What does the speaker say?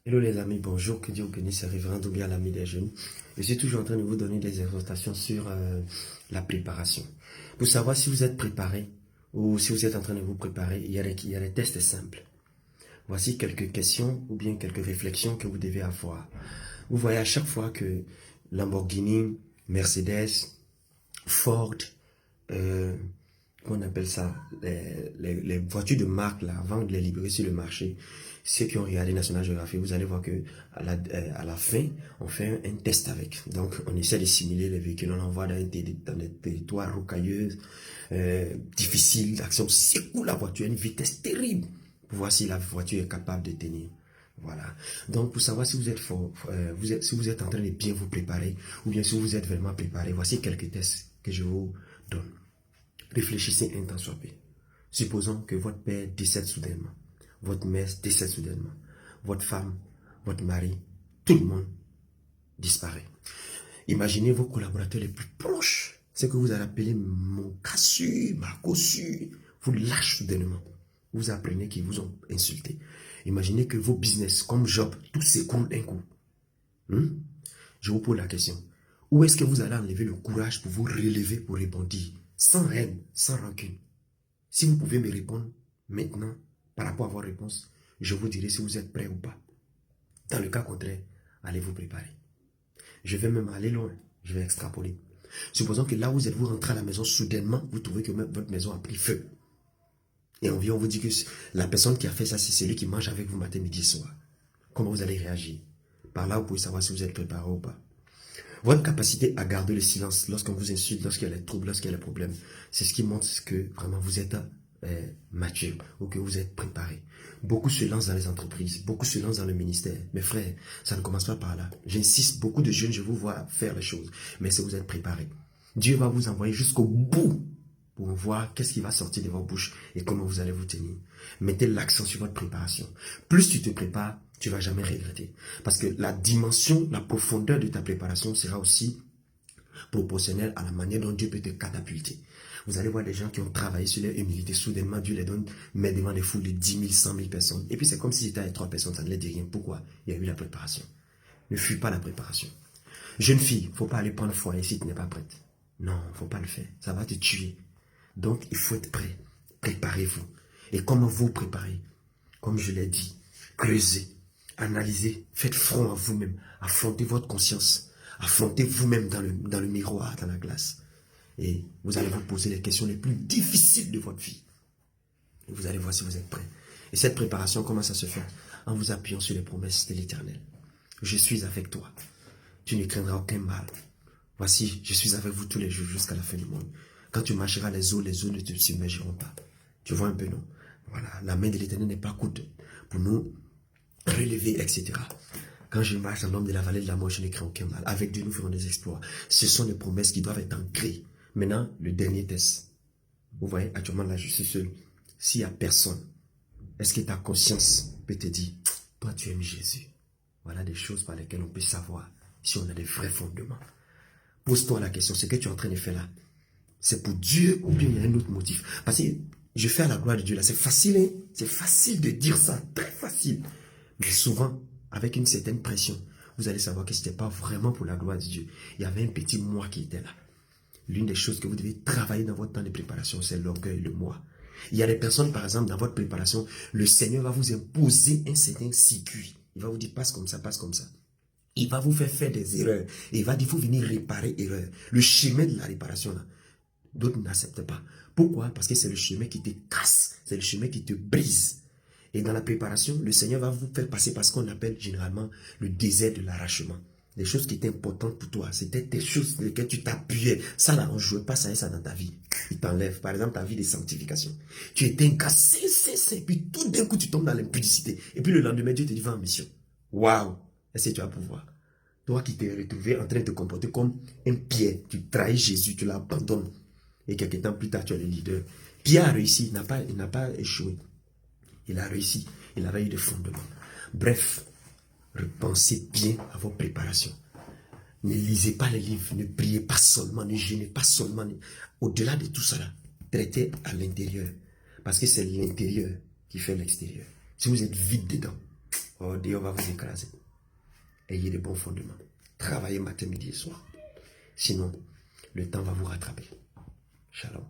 Hello les amis, bonjour, que Dieu vous bénisse, c'est Révérend Doumbia, l'ami des jeunes. Je suis toujours en train de vous donner des exhortations sur la préparation. Pour savoir si vous êtes préparé ou si vous êtes en train de vous préparer, il y a des tests simples. Voici quelques questions ou bien quelques réflexions que vous devez avoir. Vous voyez à chaque fois que Lamborghini, Mercedes, Ford, on appelle ça, les voitures de marque, là, avant de les libérer sur le marché, ceux qui ont regardé National Geographic, vous allez voir que à la fin, on fait un test avec. Donc, on essaie de simuler les véhicules, on envoie dans des territoires rocailleux, difficiles, l'action secoue la voiture à une vitesse terrible, pour voir si la voiture est capable de tenir. Voilà. Donc, pour savoir si vous êtes si vous êtes en train de bien vous préparer, ou bien si vous êtes vraiment préparé, voici quelques tests que je vous donne. Réfléchissez un temps soit peu. Supposons que votre père décède soudainement, votre mère décède soudainement, votre femme, votre mari, tout le monde disparaît. Imaginez vos collaborateurs les plus proches, ce que vous allez appeler mon cassu, ma cossu, vous lâchez soudainement. Vous apprenez qu'ils vous ont insulté. Imaginez que vos business, comme Job, tout s'écroule d'un coup. Je vous pose la question. Où est-ce que vous allez enlever le courage pour vous relever, pour rebondir, sans haine, sans rancune? Si vous pouvez me répondre maintenant, par rapport à vos réponses, je vous dirai si vous êtes prêt ou pas. Dans le cas contraire, allez vous préparer. Je vais même aller loin, je vais extrapoler. Supposons que là où vous êtes, vous rentrez à la maison, soudainement, vous trouvez que votre maison a pris feu. Et on vient, on vous dit que la personne qui a fait ça, c'est celui qui mange avec vous matin, midi, soir. Comment vous allez réagir? Par là, vous pouvez savoir si vous êtes préparé ou pas. Votre capacité à garder le silence lorsqu'on vous insulte, lorsqu'il y a les troubles, lorsqu'il y a les problèmes, c'est ce qui montre que vraiment vous êtes mature ou que vous êtes préparé. Beaucoup se lancent dans les entreprises, beaucoup se lancent dans le ministère. Mes frères, ça ne commence pas par là. J'insiste, beaucoup de jeunes, je vous vois faire les choses, mais si vous êtes préparé, Dieu va vous envoyer jusqu'au bout pour voir qu'est-ce qui va sortir de votre bouche et comment vous allez vous tenir. Mettez l'accent sur votre préparation. Plus tu te prépares, tu ne vas jamais regretter. Parce que la dimension, la profondeur de ta préparation sera aussi proportionnelle à la manière dont Dieu peut te catapulter. Vous allez voir des gens qui ont travaillé sur leur humilité. Soudainement, Dieu les donne, mais devant des foules de 10 000, 100 000 personnes. Et puis c'est comme si c'était avec 3 personnes, ça ne les dit rien. Pourquoi? Il y a eu la préparation. Ne fuis pas la préparation. Jeune fille, il ne faut pas aller prendre foyer si tu n'es pas prête. Non, il ne faut pas le faire. Ça va te tuer. Donc, il faut être prêt. Préparez-vous. Et comment vous préparez? Comme je l'ai dit, creusez, analysez, faites front à vous-même, affrontez votre conscience, affrontez vous-même dans le miroir, dans la glace. Et vous allez vous poser les questions les plus difficiles de votre vie. Et vous allez voir si vous êtes prêt. Et cette préparation, comment ça se fait? En vous appuyant sur les promesses de l'Éternel. Je suis avec toi. Tu ne craindras aucun mal. Voici, je suis avec vous tous les jours jusqu'à la fin du monde. Quand tu marcheras les eaux ne te submergeront pas. Tu vois un peu, non? Voilà, la main de l'Éternel n'est pas courte pour nous relever, etc. Quand je marche dans l'homme de la vallée de la mort, je ne crains aucun mal. Avec Dieu, nous ferons des exploits. Ce sont les promesses qui doivent être ancrées. Maintenant, le dernier test. Vous voyez, actuellement, là, je suis seul. S'il n'y a personne, est-ce que ta conscience peut te dire, toi, tu aimes Jésus? Voilà des choses par lesquelles on peut savoir si on a des vrais fondements. Pose-toi la question, ce que tu es en train de faire là, c'est pour Dieu ou bien il y a un autre motif? Parce que je fais à la gloire de Dieu là, c'est facile, hein? C'est facile de dire ça, très facile. Mais souvent, avec une certaine pression, vous allez savoir que ce n'était pas vraiment pour la gloire de Dieu. Il y avait un petit moi qui était là. L'une des choses que vous devez travailler dans votre temps de préparation, c'est l'orgueil, le moi. Il y a des personnes, par exemple, dans votre préparation, le Seigneur va vous imposer un certain circuit. Il va vous dire, passe comme ça, passe comme ça. Il va vous faire des erreurs. Et il va dire, il faut venir réparer erreurs. Le chemin de la réparation, là, d'autres n'acceptent pas. Pourquoi? Parce que c'est le chemin qui te casse. C'est le chemin qui te brise. Et dans la préparation, le Seigneur va vous faire passer par ce qu'on appelle généralement le désert de l'arrachement. Des choses qui étaient importantes pour toi. C'était des choses sur lesquelles tu t'appuyais. Ça, là, on ne jouait pas ça dans ta vie. Il t'enlève. Par exemple, ta vie de sanctification. Tu étais un gars, et puis tout d'un coup, tu tombes dans l'impudicité. Et puis le lendemain, Dieu te dit, va en mission. Waouh! Est-ce que tu vas pouvoir? Toi qui t'es retrouvé en train de te comporter comme un Pierre, tu trahis Jésus, tu l'abandonnes. Et quelques temps plus tard, tu es le leader. Pierre a réussi, il n'a pas échoué. Il a réussi, il avait eu des fondements. Bref, repensez bien à vos préparations. Ne lisez pas les livres, ne priez pas seulement, ne jeûnez pas seulement. Au-delà de tout ça, traitez à l'intérieur. Parce que c'est l'intérieur qui fait l'extérieur. Si vous êtes vide dedans, Oh, Dieu va vous écraser. Ayez de bons fondements. Travaillez matin, midi et soir. Sinon, le temps va vous rattraper. Shalom.